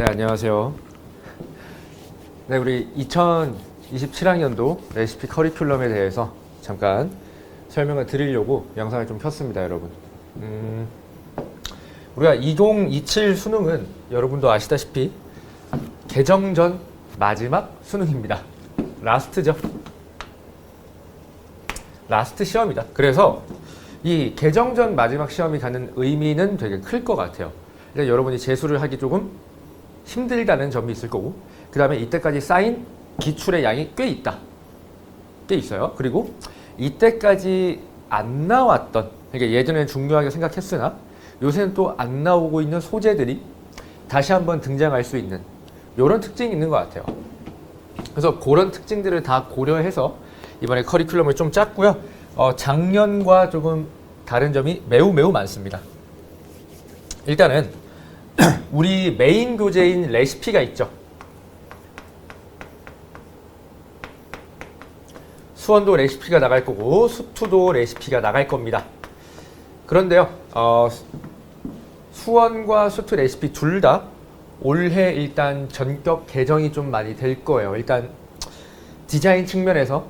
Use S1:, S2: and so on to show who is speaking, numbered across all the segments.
S1: 네, 안녕하세요. 네, 우리 2027학년도 레시피 커리큘럼에 대해서 잠깐 설명을 드리려고 영상을 좀 켰습니다, 여러분. 우리가 2027 수능은 여러분도 아시다시피 개정 전 마지막 수능입니다. 라스트죠. 라스트 시험이다. 그래서 이 개정 전 마지막 시험이 갖는 의미는 되게 클 것 같아요. 일단 여러분이 재수를 하기 조금 힘들다는 점이 있을 거고, 그 다음에 이때까지 쌓인 기출의 양이 꽤 있다. 꽤 있어요. 그리고 이때까지 안 나왔던, 그러니까 예전에는 중요하게 생각했으나 요새는 또 안 나오고 있는 소재들이 다시 한번 등장할 수 있는 이런 특징이 있는 것 같아요. 그래서 그런 특징들을 다 고려해서 이번에 커리큘럼을 좀 짰고요. 작년과 조금 다른 점이 매우 많습니다. 일단은 우리 메인 교재인 레시피가 있죠. 수원도 레시피가 나갈 거고 수투도 레시피가 나갈 겁니다. 그런데요, 수원과 수투 레시피 둘 다 올해 일단 전격 개정이 좀 많이 될 거예요. 일단 디자인 측면에서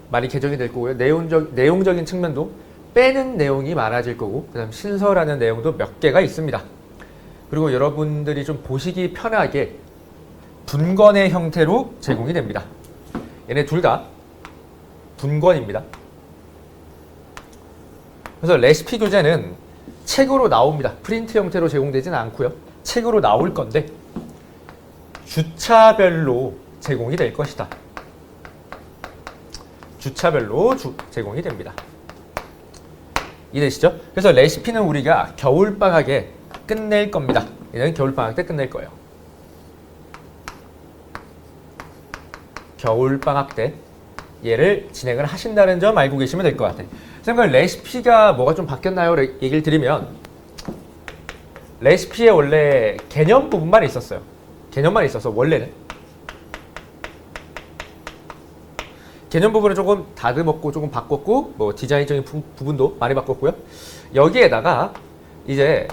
S1: 많이 개정이 될 거고요. 내용적인 측면도 빼는 내용이 많아질 거고, 그 다음 신설하는 내용도 몇 개가 있습니다. 그리고 여러분들이 좀 보시기 편하게 분권의 형태로 제공이 됩니다. 얘네 둘 다 분권입니다. 그래서 레시피 교재는 책으로 나옵니다. 프린트 형태로 제공되지는 않고요. 책으로 나올 건데 주차별로 제공이 될 것이다. 주차별로 제공이 됩니다. 이해되시죠? 그래서 레시피는 우리가 겨울방학에 끝낼 겁니다. 얘는 겨울방학 때 끝낼 거예요. 겨울방학 때 얘를 진행을 하신다는 점 알고 계시면 될 것 같아요. 선생님, 레시피가 뭐가 좀 바뀌었나요? 얘기를 드리면, 레시피에 원래 개념 부분만 있었어요. 개념만 있어서 원래는. 개념 부분을 조금 다듬었고 조금 바꿨고, 뭐 디자인적인 부분도 많이 바꿨고요. 여기에다가 이제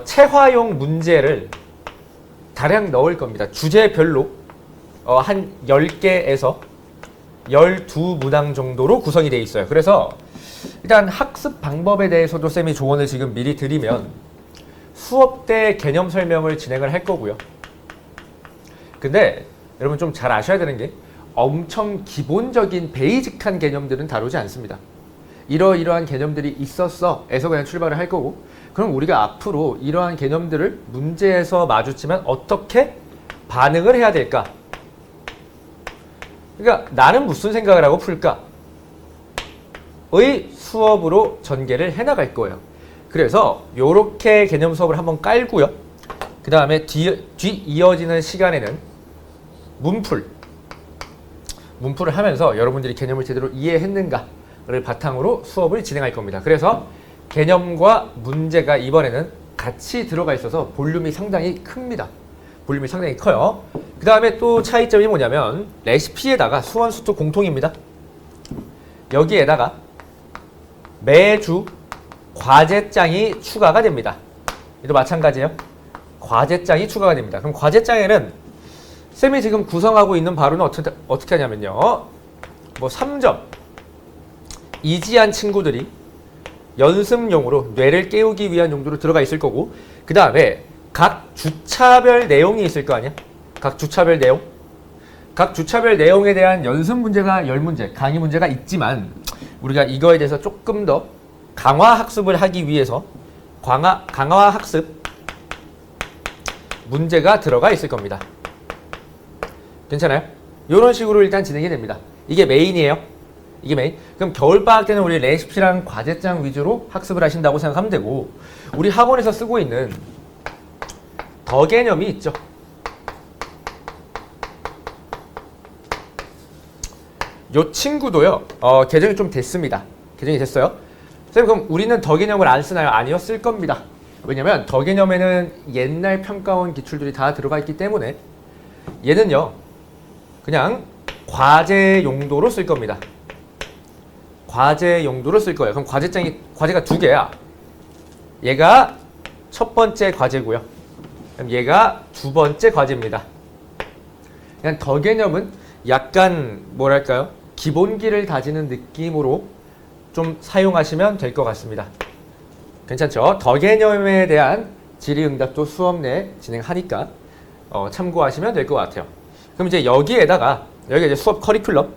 S1: 체화용 문제를 다량 넣을 겁니다. 주제별로 한 10개에서 12문항 정도로 구성이 되어 있어요. 그래서 일단 학습 방법에 대해서도 쌤이 조언을 지금 미리 드리면, 수업 때 개념 설명을 진행을 할 거고요. 근데 여러분 좀 잘 아셔야 되는 게, 엄청 기본적인 베이직한 개념들은 다루지 않습니다. 이러이러한 개념들이 있었어 에서 그냥 출발을 할 거고, 그럼 우리가 앞으로 이러한 개념들을 문제에서 마주치면 어떻게 반응을 해야 될까? 그러니까 나는 무슨 생각을 하고 풀까? 의 수업으로 전개를 해나갈 거예요. 그래서 이렇게 개념 수업을 한번 깔고요. 그 다음에 뒤 이어지는 시간에는 문풀을 하면서 여러분들이 개념을 제대로 이해했는가를 바탕으로 수업을 진행할 겁니다. 그래서 개념과 문제가 이번에는 같이 들어가 있어서 볼륨이 상당히 큽니다. 볼륨이 상당히 커요. 그 다음에 또 차이점이 뭐냐면, 레시피에다가 수원 수투 공통입니다. 여기에다가 매주 과제장이 추가가 됩니다. 이도 마찬가지예요. 과제장이 추가가 됩니다. 그럼 과제장에는 쌤이 지금 구성하고 있는 바로는 어떻게 하냐면요, 뭐 3점 이지한 친구들이 연습용으로 뇌를 깨우기 위한 용도로 들어가 있을 거고, 그 다음에 각 주차별 내용이 있을 거 아니야? 각 주차별 내용에 대한 연습 문제가 10문제, 강의 문제가 있지만, 우리가 이거에 대해서 조금 더 강화 학습을 하기 위해서 강화 학습 문제가 들어가 있을 겁니다. 괜찮아요? 이런 식으로 일단 진행이 됩니다. 이게 메인이에요. 이게 메인. 그럼 겨울방학 때는 우리 레시피랑 과제장 위주로 학습을 하신다고 생각하면 되고, 우리 학원에서 쓰고 있는 더 개념이 있죠. 요 친구도요, 개정이 좀 됐습니다. 개정이 됐어요. 선생님, 그럼 우리는 더 개념을 안 쓰나요? 아니요, 쓸 겁니다. 왜냐면 더 개념에는 옛날 평가원 기출들이 다 들어가 있기 때문에 얘는요, 그냥 과제 용도로 쓸 겁니다. 과제 용도로 쓸 거예요. 그럼 과제가 2개야. 얘가 첫 번째 과제고요. 그럼 얘가 두 번째 과제입니다. 그냥 더 개념은 약간 뭐랄까요? 기본기를 다지는 느낌으로 좀 사용하시면 될 것 같습니다. 괜찮죠? 더 개념에 대한 질의응답도 수업 내 진행하니까 참고하시면 될 것 같아요. 그럼 이제 여기에다가 여기 이제 수업 커리큘럼.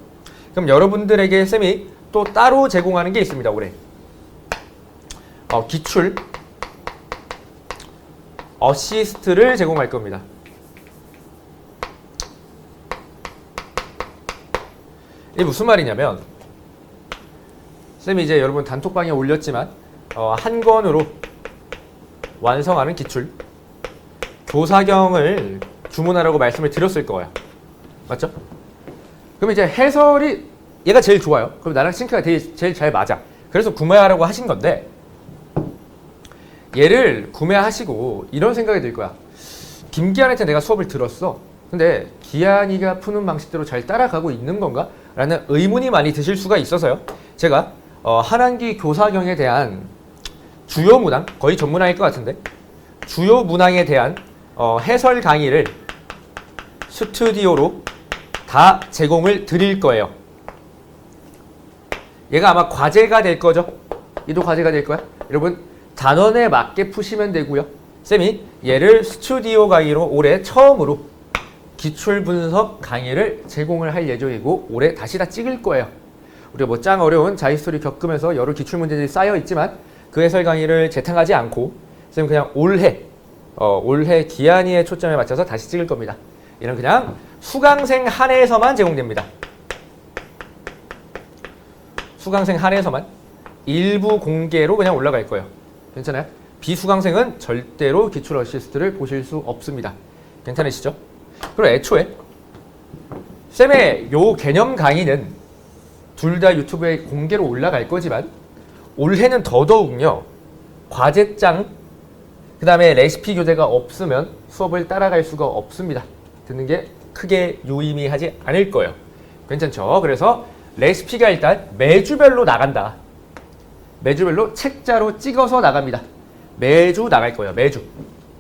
S1: 그럼 여러분들에게 쌤이 또 따로 제공하는 게 있습니다. 올해 기출 어시스트를 제공할 겁니다. 이게 무슨 말이냐면 쌤이 이제 여러분 단톡방에 올렸지만 한 권으로 완성하는 기출 교사경을 주문하라고 말씀을 드렸을 거예요. 맞죠? 그럼 이제 해설이 얘가 제일 좋아요. 그럼 나랑 싱크가 제일 잘 맞아. 그래서 구매하라고 하신 건데 얘를 구매하시고 이런 생각이 들 거야. 김기한한테 내가 수업을 들었어. 근데 기한이가 푸는 방식대로 잘 따라가고 있는 건가? 라는 의문이 많이 드실 수가 있어서요. 제가 한 학기 교사경에 대한 주요 문항, 거의 전 문항일 것 같은데 주요 문항에 대한 해설 강의를 스튜디오로 다 제공을 드릴 거예요. 얘가 아마 과제가 될 거죠. 얘도 과제가 될 거야. 여러분 단원에 맞게 푸시면 되고요. 쌤이 얘를 스튜디오 강의로 올해 처음으로 기출 분석 강의를 제공을 할 예정이고 올해 다시 다 찍을 거예요. 우리가 뭐 짱 어려운 자히스토리 겪으면서 여러 기출 문제들이 쌓여 있지만 그 해설 강의를 재탕하지 않고 쌤 그냥 올해 기한이의 초점에 맞춰서 다시 찍을 겁니다. 이는 그냥 수강생 한 해에서만 제공됩니다. 수강생 한 해에서만 일부 공개로 그냥 올라갈 거예요. 괜찮아요? 비수강생은 절대로 기출 어시스트를 보실 수 없습니다. 괜찮으시죠? 그리고 애초에 쌤의 요 개념 강의는 둘 다 유튜브에 공개로 올라갈 거지만 올해는 더더욱요. 과제장 그 다음에 레시피 교재가 없으면 수업을 따라갈 수가 없습니다. 듣는 게 크게 유의미하지 않을 거예요. 괜찮죠? 그래서 레시피가 일단 매주별로 나간다. 매주별로 책자로 찍어서 나갑니다. 매주 나갈 거예요. 매주.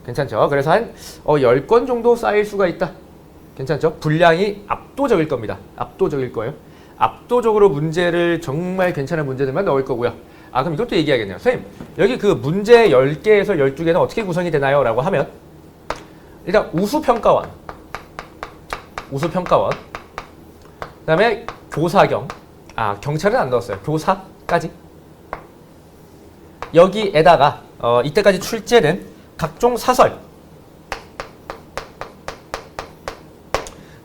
S1: 괜찮죠? 그래서 한 10권 정도 쌓일 수가 있다. 괜찮죠? 분량이 압도적일 겁니다. 압도적일 거예요. 압도적으로 문제를 정말 괜찮은 문제들만 넣을 거고요. 그럼 이것도 얘기하겠네요. 선생님, 여기 그 문제 10개에서 12개는 어떻게 구성이 되나요? 라고 하면 일단 우수평가원 그 다음에 교사경 경찰은 안 넣었어요. 교사까지 여기에다가 이때까지 출제된 각종 사설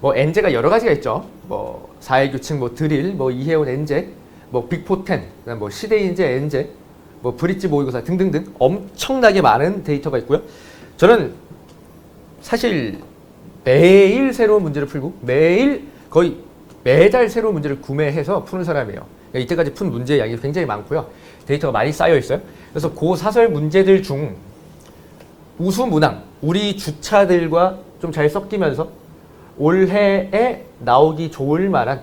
S1: 뭐 엔제가 여러 가지가 있죠. 뭐 사회규칙, 뭐 드릴, 뭐 이해원 엔제, 뭐 빅포텐, 그다음 뭐 시대인제 엔제, 뭐 브릿지 모의고사 등등등 엄청나게 많은 데이터가 있고요. 저는 사실 매일 새로운 문제를 풀고 매일 거의 매달 새로운 문제를 구매해서 푸는 사람이에요. 그러니까 이때까지 푼 문제의 양이 굉장히 많고요. 데이터가 많이 쌓여 있어요. 그래서 그 사설 문제들 중 우수 문항, 우리 주차들과 좀 잘 섞이면서 올해에 나오기 좋을 만한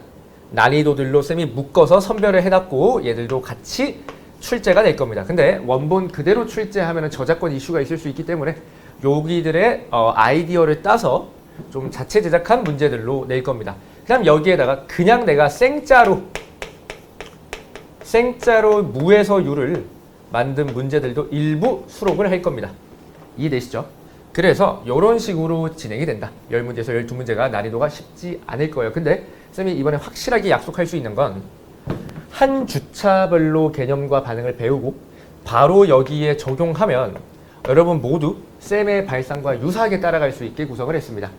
S1: 난이도들로 쌤이 묶어서 선별을 해놨고 얘들도 같이 출제가 될 겁니다. 근데 원본 그대로 출제하면 저작권 이슈가 있을 수 있기 때문에 여기들의 아이디어를 따서 좀 자체 제작한 문제들로 낼 겁니다. 그 다음 여기에다가 그냥 내가 생짜로 무에서 유를 만든 문제들도 일부 수록을 할 겁니다. 이해되시죠? 그래서 이런 식으로 진행이 된다. 10문제에서 12문제가 난이도가 쉽지 않을 거예요. 근데 쌤이 이번에 확실하게 약속할 수 있는 건 한 주차별로 개념과 반응을 배우고 바로 여기에 적용하면 여러분 모두 쌤의 발상과 유사하게 따라갈 수 있게 구성을 했습니다.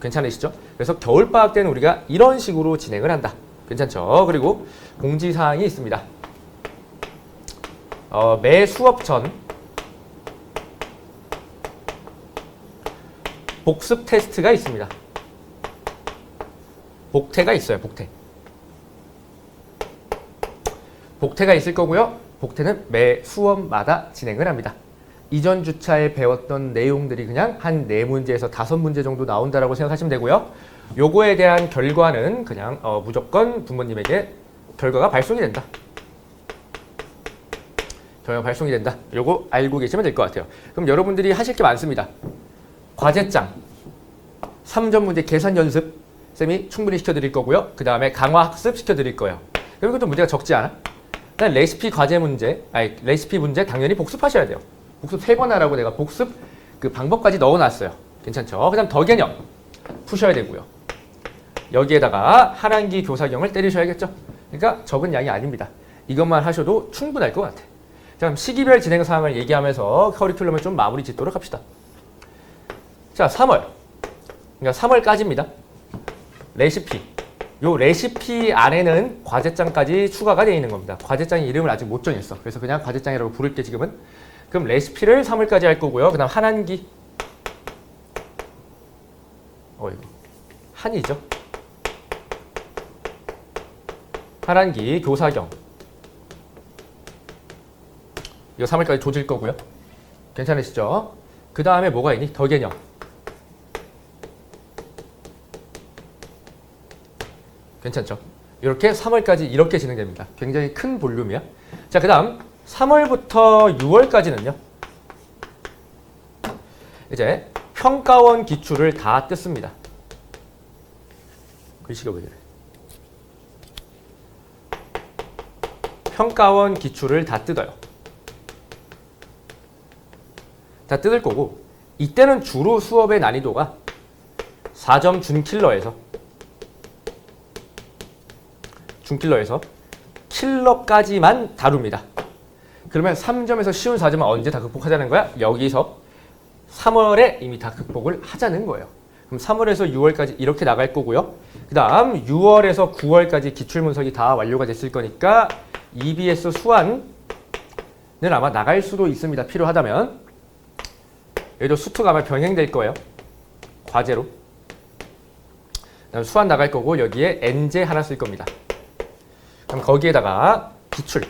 S1: 괜찮으시죠? 그래서 겨울방학 때는 우리가 이런 식으로 진행을 한다. 괜찮죠? 그리고 공지사항이 있습니다. 매 수업 전 복습 테스트가 있습니다. 복태가 있어요. 복태가 있을 거고요. 복태는 매 수업마다 진행을 합니다. 이전 주차에 배웠던 내용들이 그냥 한 4문제에서 5문제 정도 나온다라고 생각하시면 되고요. 요거에 대한 결과는 그냥 무조건 부모님에게 결과가 발송이 된다. 요거 알고 계시면 될 것 같아요. 그럼 여러분들이 하실 게 많습니다. 과제장 3점 문제 계산 연습 쌤이 충분히 시켜드릴 거고요. 그 다음에 강화 학습 시켜드릴 거예요. 그리고 또 문제가 적지 않아? 일단 레시피 과제 문제, 레시피 문제 당연히 복습하셔야 돼요. 복습 3번 하라고 내가 복습 그 방법까지 넣어놨어요. 괜찮죠? 그 다음 더 개념 푸셔야 되고요. 여기에다가 하란기 교사경을 때리셔야겠죠? 그러니까 적은 양이 아닙니다. 이것만 하셔도 충분할 것 같아. 자, 그럼 시기별 진행 사항을 얘기하면서 커리큘럼을 좀 마무리 짓도록 합시다. 자, 3월. 그러니까 3월까지입니다. 레시피. 요 레시피 안에는 과제장까지 추가가 되어 있는 겁니다. 과제장의 이름을 아직 못 정했어. 그래서 그냥 과제장이라고 부를게 지금은. 그럼 레시피를 3월까지 할 거고요. 그 다음 한한기. 이거 한이죠. 한한기 교사경. 이거 3월까지 조질 거고요. 괜찮으시죠? 그 다음에 뭐가 있니? 더 개념. 괜찮죠? 이렇게 3월까지 이렇게 진행됩니다. 굉장히 큰 볼륨이야. 자, 그 다음 3월부터 6월까지는요. 이제 평가원 기출을 다 뜯습니다. 글씨가 왜 이래? 평가원 기출을 다 뜯어요. 다 뜯을 거고 이때는 주로 수업의 난이도가 4점 준킬러에서 킬러까지만 다룹니다. 그러면 3점에서 쉬운 4점은 언제 다 극복하자는 거야? 여기서 3월에 이미 다 극복을 하자는 거예요. 그럼 3월에서 6월까지 이렇게 나갈 거고요. 그 다음 6월에서 9월까지 기출문석이 다 완료가 됐을 거니까 EBS 수완은 아마 나갈 수도 있습니다. 필요하다면. 여기도 수투가 아마 병행될 거예요. 과제로. 그 다음 수완 나갈 거고 여기에 NJ 하나 쓸 겁니다. 그럼 거기에다가 기출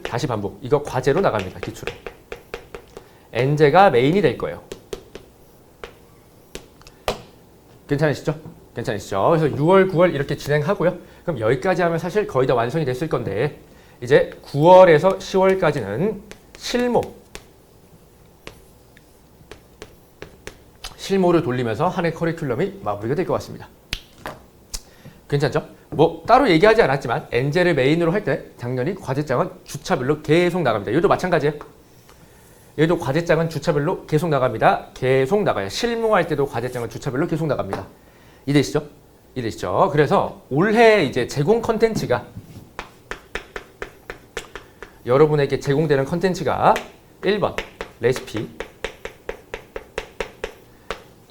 S1: 다시 반복. 이거 과제로 나갑니다. 기출은. NJ가 메인이 될 거예요. 괜찮으시죠? 괜찮으시죠? 그래서 6월, 9월 이렇게 진행하고요. 그럼 여기까지 하면 사실 거의 다 완성이 됐을 건데 이제 9월에서 10월까지는 실모를 돌리면서 한 해 커리큘럼이 마무리가 될 것 같습니다. 괜찮죠? 뭐 따로 얘기하지 않았지만 엔젤을 메인으로 할 때 당연히 과제장은 주차별로 계속 나갑니다. 얘도 마찬가지예요. 얘도 과제장은 주차별로 계속 나갑니다. 계속 나가요. 실무할 때도 과제장은 주차별로 계속 나갑니다. 이해되시죠? 이해되시죠? 그래서 올해 이제 제공 컨텐츠가 여러분에게 제공되는 컨텐츠가 1번 레시피,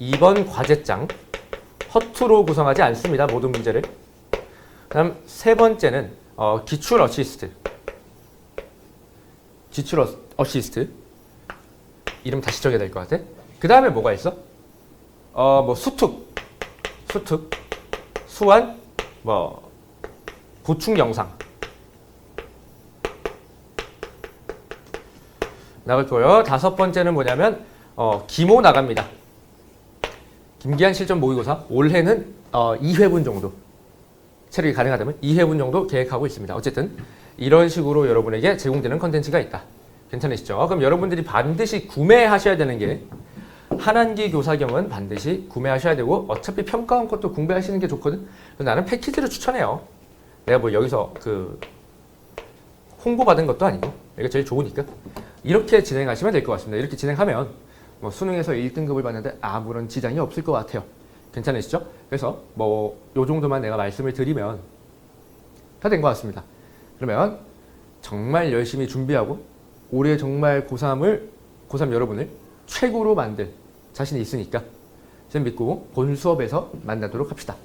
S1: 2번 과제장, 허투루 구성하지 않습니다. 모든 문제를. 다음 세 번째는 기출 어시스트. 이름 다시 적어야 될 것 같아. 그 다음에 뭐가 있어? 뭐 수특, 수완, 뭐 보충 영상 나갈 거예요. 다섯 번째는 뭐냐면 기모 나갑니다. 김기한 실전 모의고사 올해는 2회분 정도 체력이 가능하다면 2회분 정도 계획하고 있습니다. 어쨌든 이런 식으로 여러분에게 제공되는 컨텐츠가 있다. 괜찮으시죠? 그럼 여러분들이 반드시 구매하셔야 되는 게 한한기 교사경은 반드시 구매하셔야 되고 어차피 평가원 것도 공부하시는 게 좋거든. 나는 패키지를 추천해요. 내가 뭐 여기서 그 홍보받은 것도 아니고 이게 제일 좋으니까 이렇게 진행하시면 될 것 같습니다. 이렇게 진행하면 뭐 수능에서 1등급을 받는데 아무런 지장이 없을 것 같아요. 괜찮으시죠? 그래서 뭐 요 정도만 내가 말씀을 드리면 다 된 것 같습니다. 그러면 정말 열심히 준비하고 올해 정말 고3 여러분을 최고로 만들 자신이 있으니까 쌤 믿고 본 수업에서 만나도록 합시다.